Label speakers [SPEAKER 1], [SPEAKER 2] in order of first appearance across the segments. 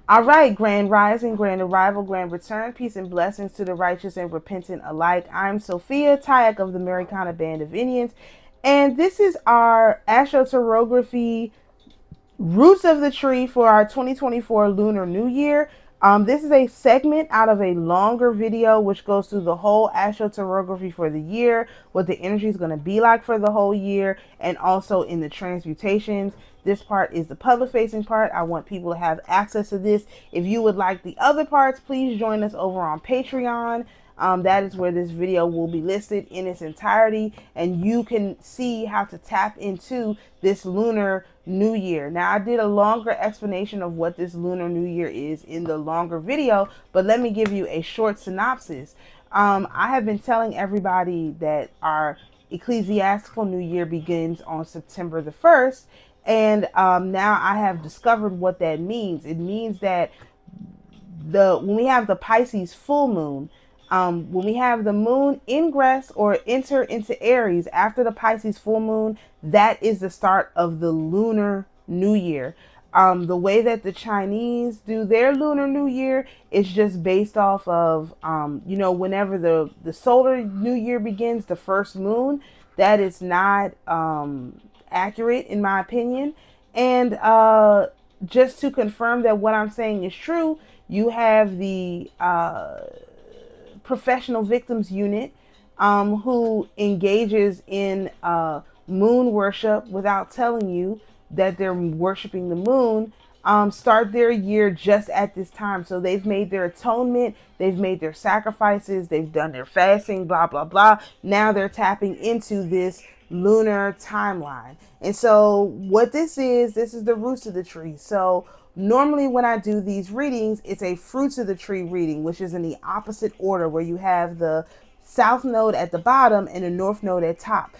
[SPEAKER 1] All right, grand rising, grand arrival, grand return, peace and blessings to the righteous and repentant alike. I'm Sophia, Tayac of the AmaruKhan Band of Indians, and this is our astroturography roots of the tree for our 2024 Lunar New Year. This is a segment out of a longer video which goes through the whole astroturography for the year, what the energy is going to be like for the whole year, and also in the transmutations. This part is the public facing part. I want people to have access to this. If you would like the other parts, please join us over on Patreon. That is where this video will be listed in its entirety, and you can see how to tap into this Lunar New Year. Now, I did a longer explanation of what this Lunar New Year is in the longer video, but let me give you a short synopsis. I have been telling everybody that our ecclesiastical New Year begins on September the 1st, and now I have discovered what that means. It means that when we have the Pisces full moon, when we have the moon ingress or enter into Aries after the Pisces full moon, that is the start of the Lunar New Year. The way that the Chinese do their Lunar New Year is just based off of, whenever the solar New Year begins, the first moon. That is not accurate in my opinion. And just to confirm that what I'm saying is true, you have the professional victims unit who engages in moon worship without telling you that they're worshiping the moon, start their year just at this time. So they've made their atonement, they've made their sacrifices, they've done their fasting, blah, blah, blah. Now they're tapping into this lunar timeline. And so what this is the roots of the tree. So normally when I do these readings, it's a fruits of the tree reading, which is in the opposite order, where you have the south node at the bottom and the north node at top.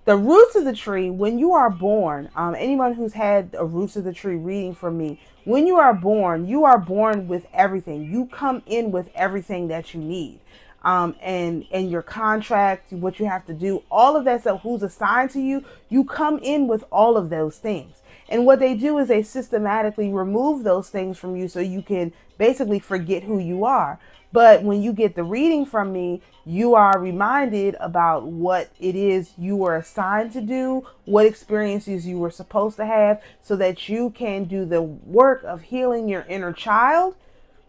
[SPEAKER 1] The roots of the tree, when you are born, anyone who's had a roots of the tree reading from me, when you are born with everything. You come in with everything that you need. And your contract, what you have to do, all of that stuff, who's assigned to you, you come in with all of those things. And what they do is they systematically remove those things from you so you can basically forget who you are. But when you get the reading from me, you are reminded about what it is you were assigned to do, what experiences you were supposed to have, so that you can do the work of healing your inner child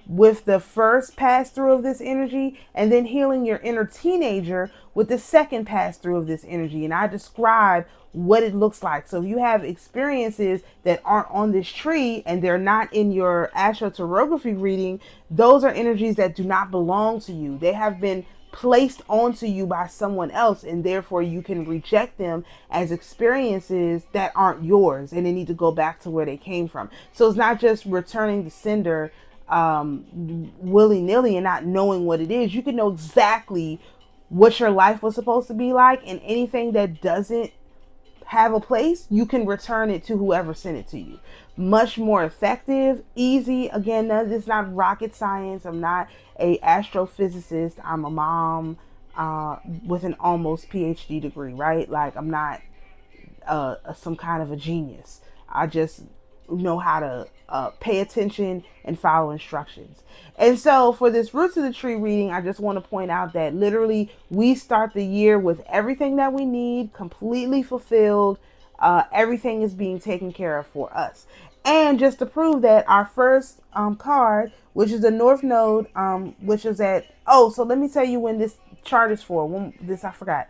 [SPEAKER 1] with the first pass through of this energy, and then healing your inner teenager with the second pass through of this energy. And I describe what it looks like. So if you have experiences that aren't on this tree and they're not in your astroturography reading, those are energies that do not belong to you. They have been placed onto you by someone else, and therefore you can reject them as experiences that aren't yours, and they need to go back to where they came from. So it's not just returning the sender willy-nilly and not knowing what it is. You can know exactly what your life was supposed to be like, and anything that doesn't have a place, you can return it to whoever sent it to you. Much more effective, easy. Again, this is not rocket science. I'm not a astrophysicist. I'm a mom with an almost PhD degree, right? Like, I'm not some kind of a genius. I just know how to pay attention and follow instructions. And so for this roots of the tree reading, I just want to point out that literally we start the year with everything that we need, completely fulfilled. Everything is being taken care of for us. And just to prove that, our first card, which is the North Node, which is at, so let me tell you when this chart is for. I forgot.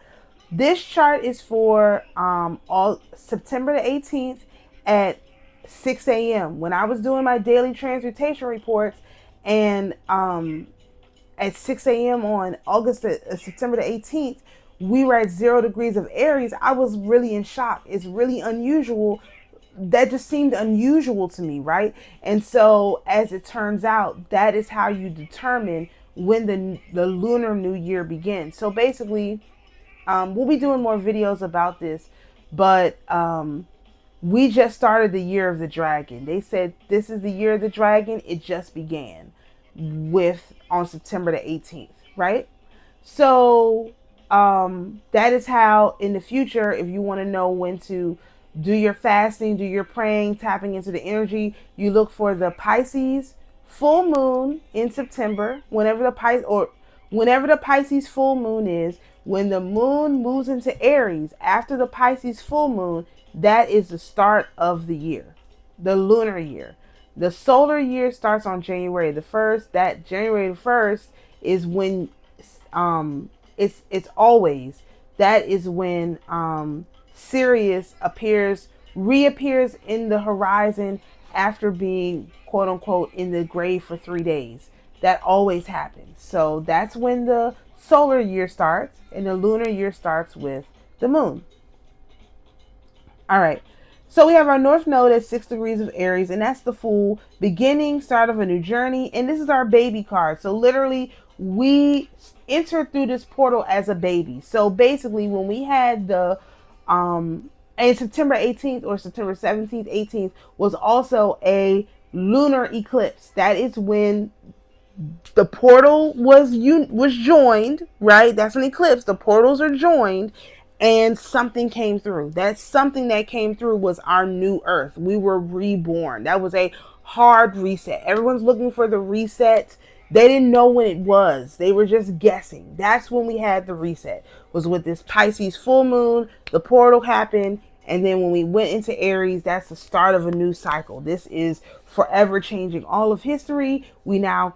[SPEAKER 1] This chart is for all September the 18th at 6 a.m. When I was doing my daily transmutation reports, and at 6 a.m. on September the 18th, we were at 0 degrees of Aries. I was really in shock. It's really unusual. That just seemed unusual to me, right? And so, as it turns out, that is how you determine when the Lunar New Year begins. So basically, we'll be doing more videos about this, but we just started the year of the dragon. They said this is the year of the dragon. It just began on September the 18th, right? So that is how in the future, if you want to know when to do your fasting, do your praying, tapping into the energy, you look for the Pisces full moon in September, whenever the Pisces full moon is, when the moon moves into Aries after the Pisces full moon, that is the start of the year, the lunar year. The solar year starts on January the 1st. That January the 1st is when it's always that is when Sirius reappears in the horizon after being quote unquote in the grave for 3 days. That always happens. So that's when the solar year starts, and the lunar year starts with the moon. All right. So we have our North Node at 6 degrees of Aries, and that's the Fool, beginning, start of a new journey. And this is our baby card. So literally, we enter through this portal as a baby. So basically, when we had the and September 18th or September 17th, 18th was also a lunar eclipse. That is when the portal was joined, right? That's an eclipse. The portals are joined, and something came through. That something that came through was our new earth. We were reborn. That was a hard reset. Everyone's looking for the reset. They didn't know when it was. They were just guessing. That's when we had the reset. Was with this Pisces full moon. The portal happened, and then when we went into Aries, that's the start of a new cycle. This is forever changing all of history. We now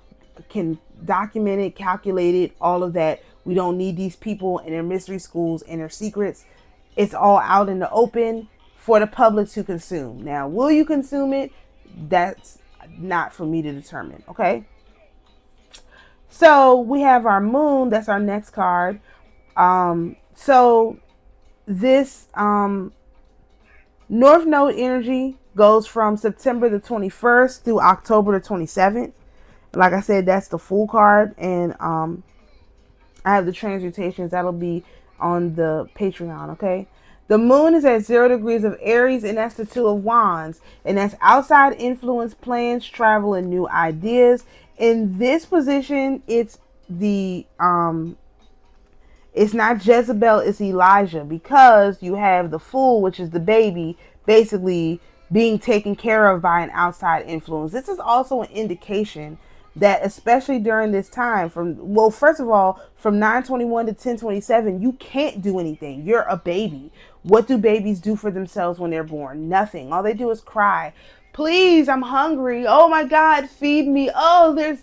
[SPEAKER 1] can document it, calculate it, all of that. We don't need these people and their mystery schools and their secrets. It's all out in the open for the public to consume. Now, will you consume it? That's not for me to determine, okay? So we have our moon. That's our next card. So this North Node energy goes from September the 21st through October the 27th. Like I said, that's the Fool card, and I have the transmutations. That'll be on the Patreon, okay? The moon is at 0 degrees of Aries, and that's the Two of Wands. And that's outside influence, plans, travel, and new ideas. In this position, it's the it's not Jezebel, it's Elijah, because you have the Fool, which is the baby, basically being taken care of by an outside influence. This is also an indication that especially during this time first of all, from 9/21 to 10/27, you can't do anything. You're a baby. What do babies do for themselves when they're born? Nothing. All they do is cry. Please, I'm hungry. Oh my God, feed me. Oh, there's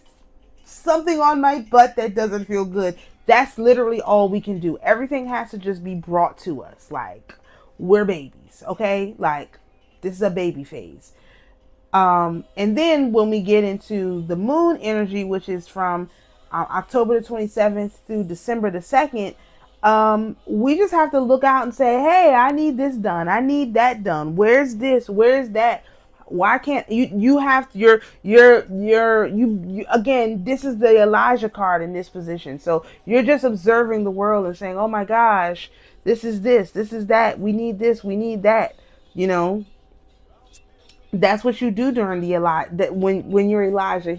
[SPEAKER 1] something on my butt that doesn't feel good. That's literally all we can do. Everything has to just be brought to us. Like, we're babies, okay? Like, this is a baby phase. And then when we get into the moon energy, which is from October the 27th through December the 2nd, we just have to look out and say, hey, I need this done. I need that done. Where's this? Where's that? Why can't you have you again, this is the Elijah card in this position. So you're just observing the world and saying, oh my gosh, this is that. We need this. We need that. You know, that's what you do during the Elijah. When you're Elijah,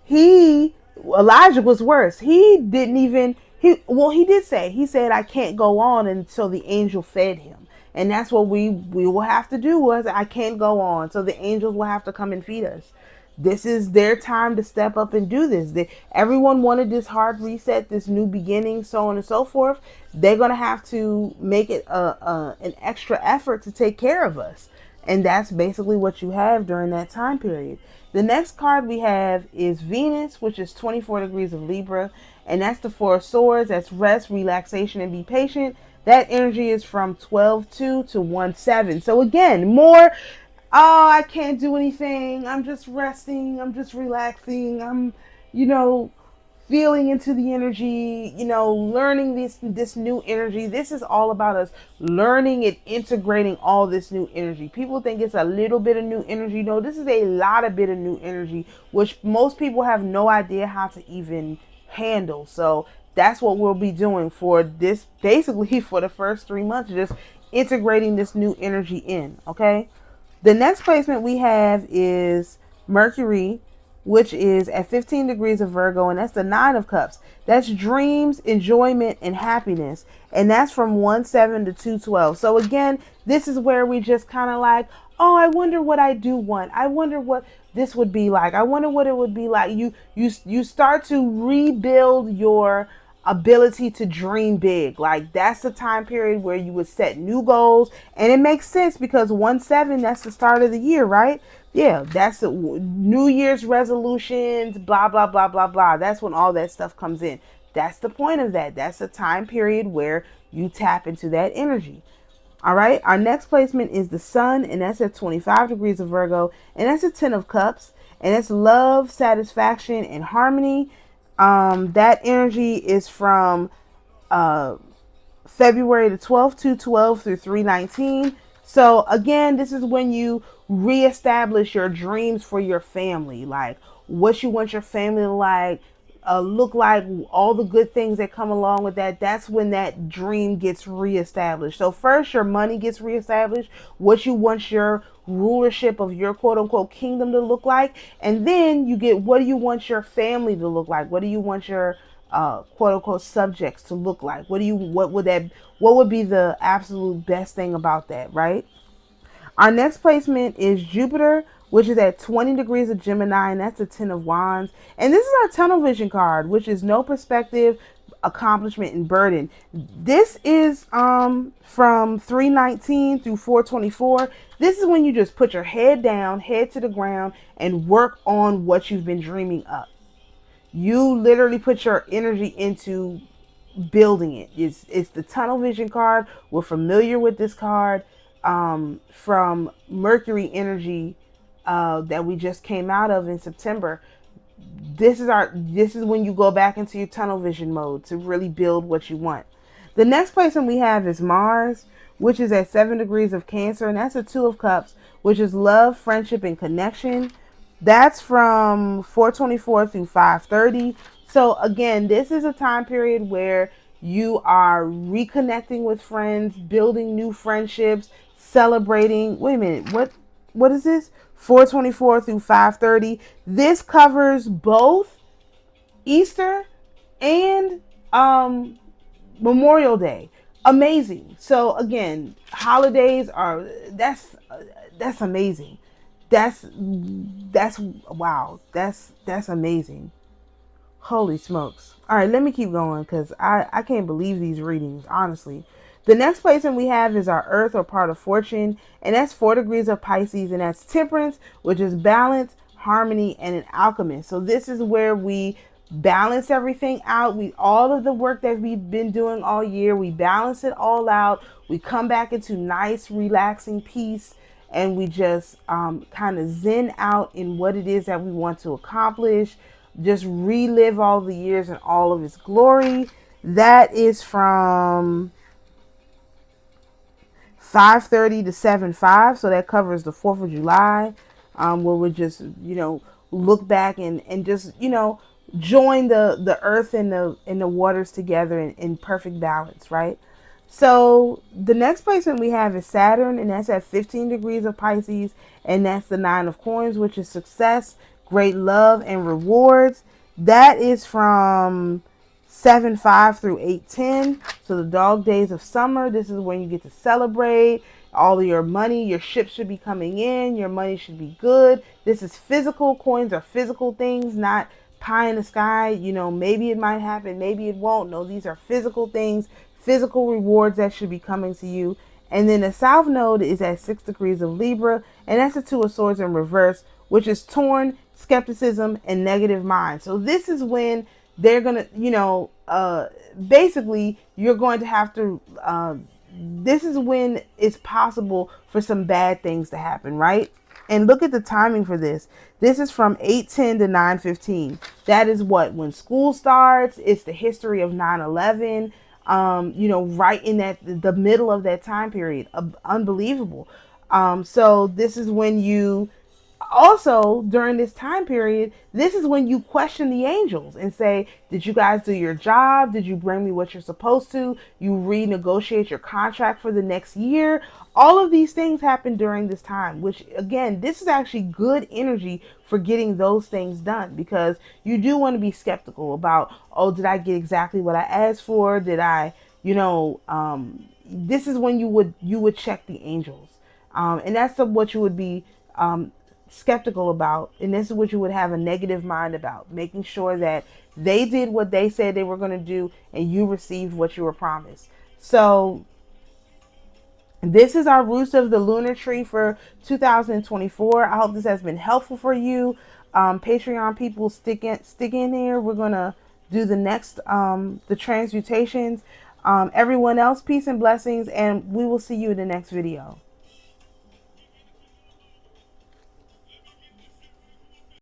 [SPEAKER 1] Elijah was worse. He didn't even he did say, he said, I can't go on until the angel fed him. And that's what we will have to do. Was I can't go on, so the angels will have to come and feed us. This is their time to step up and do this. Everyone wanted this hard reset, this new beginning, so on and so forth. They're gonna have to make it an extra effort to take care of us. And that's basically what you have during that time period. The next card we have is Venus, which is 24 degrees of Libra. And that's the Four of Swords. That's rest, relaxation, and be patient. That energy is from 12/2 to 1/7. So again, more, oh, I can't do anything. I'm just resting. I'm just relaxing. I'm, feeling into the energy, learning this new energy. This is all about us learning and integrating all this new energy. People think it's a little bit of new energy. No, this is a lot of bit of new energy, which most people have no idea how to even handle. So that's what we'll be doing for this, basically for the first 3 months, just integrating this new energy in, okay? The next placement we have is Mercury, which is at 15 degrees of Virgo, and that's the Nine of Cups. That's dreams, enjoyment, and happiness. And that's from 1/7 to 2/12. So again, this is where we just kind of like, oh, I wonder what I do want. I wonder what this would be like. I wonder what it would be like. You start to rebuild your ability to dream big. Like that's the time period where you would set new goals, and it makes sense because 1/7, that's the start of the year, right? Yeah, that's the New Year's resolutions, blah blah blah blah blah. That's when all that stuff comes in. That's the point of that. That's the time period where you tap into that energy. All right, our next placement is the sun, and that's at 25 degrees of Virgo, and that's a 10 of cups, and it's love, satisfaction, and harmony. That energy is from uh, February the 12th, 212 through 319. So again, this is when you reestablish your dreams for your family, like what you want your family to like, look like, all the good things that come along with that. That's when that dream gets reestablished. So first, your money gets reestablished, what you want your rulership of your quote unquote kingdom to look like, and then you get, what do you want your family to look like? What do you want your quote unquote subjects to look like? What would be the absolute best thing about that, right? Our next placement is Jupiter, which is at 20 degrees of Gemini, and that's a 10 of Wands. And this is our tunnel vision card, which is no perspective, accomplishment, and burden. This is from 319 through 424. This is when you just put your head down, head to the ground, and work on what you've been dreaming up. You literally put your energy into building it. It's the tunnel vision card. We're familiar with this card from Mercury energy that we just came out of in September. This is when you go back into your tunnel vision mode to really build what you want. The next placement we have is Mars, which is at 7 degrees of Cancer, and that's a 2 of Cups, which is love, friendship, and connection. That's from 424 through 530. So again, this is a time period where you are reconnecting with friends, building new friendships, celebrating. Wait a minute, what is this? 424 through 530. This covers both Easter and Memorial Day. Amazing. So again, holidays are that's amazing. That's wow. That's amazing. Holy smokes. All right, let me keep going because I can't believe these readings, honestly. The next placement we have is our Earth, or part of fortune, and that's 4 degrees of Pisces, and that's temperance, which is balance, harmony, and an alchemist. So this is where we balance everything out. All of the work that we've been doing all year, we balance it all out. We come back into nice, relaxing peace, and we just kind of zen out in what it is that we want to accomplish. Just relive all the years and all of its glory. That is from 5:30 to 7:05, so that covers the 4th of July, where we just, look back and just, join the earth and the waters together in perfect balance, right? So the next placement we have is Saturn, and that's at 15 degrees of Pisces, and that's the 9 of coins, which is success, great love, and rewards. That is from 7/5 through 8/10. So the dog days of summer. This is when you get to celebrate all of your money. Your ship should be coming in. Your money should be good. This is physical. Coins are physical things, not pie in the sky. Maybe it might happen, maybe it won't. No, these are physical things, physical rewards that should be coming to you. And then the South Node is at 6 degrees of Libra, and that's the 2 of Swords in reverse, which is torn, skepticism, and negative mind. So this is when they're going to, basically, you're going to have to, this is when it's possible for some bad things to happen, right? And look at the timing for this. This is from 8:10 to 9:15. That is when school starts. It's the history of 9/11. Right in the middle of that time period. Unbelievable. So this is when you also, during this time period, this is when you question the angels and say, did you guys do your job? Did you bring me what you're supposed to? You renegotiate your contract for the next year. All of these things happen during this time, which again, this is actually good energy for getting those things done, because you do want to be skeptical about, oh, did I get exactly what I asked for? Did I, this is when you would check the angels. And that's what you would be skeptical about, and this is what you would have a negative mind about, making sure that they did what they said they were going to do and you received what you were promised. So this is our roots of the lunar tree for 2024. I hope this has been helpful for you. Patreon people, stick in here. We're gonna do the next the transmutations. Everyone else, peace and blessings, and we will see you in the next video.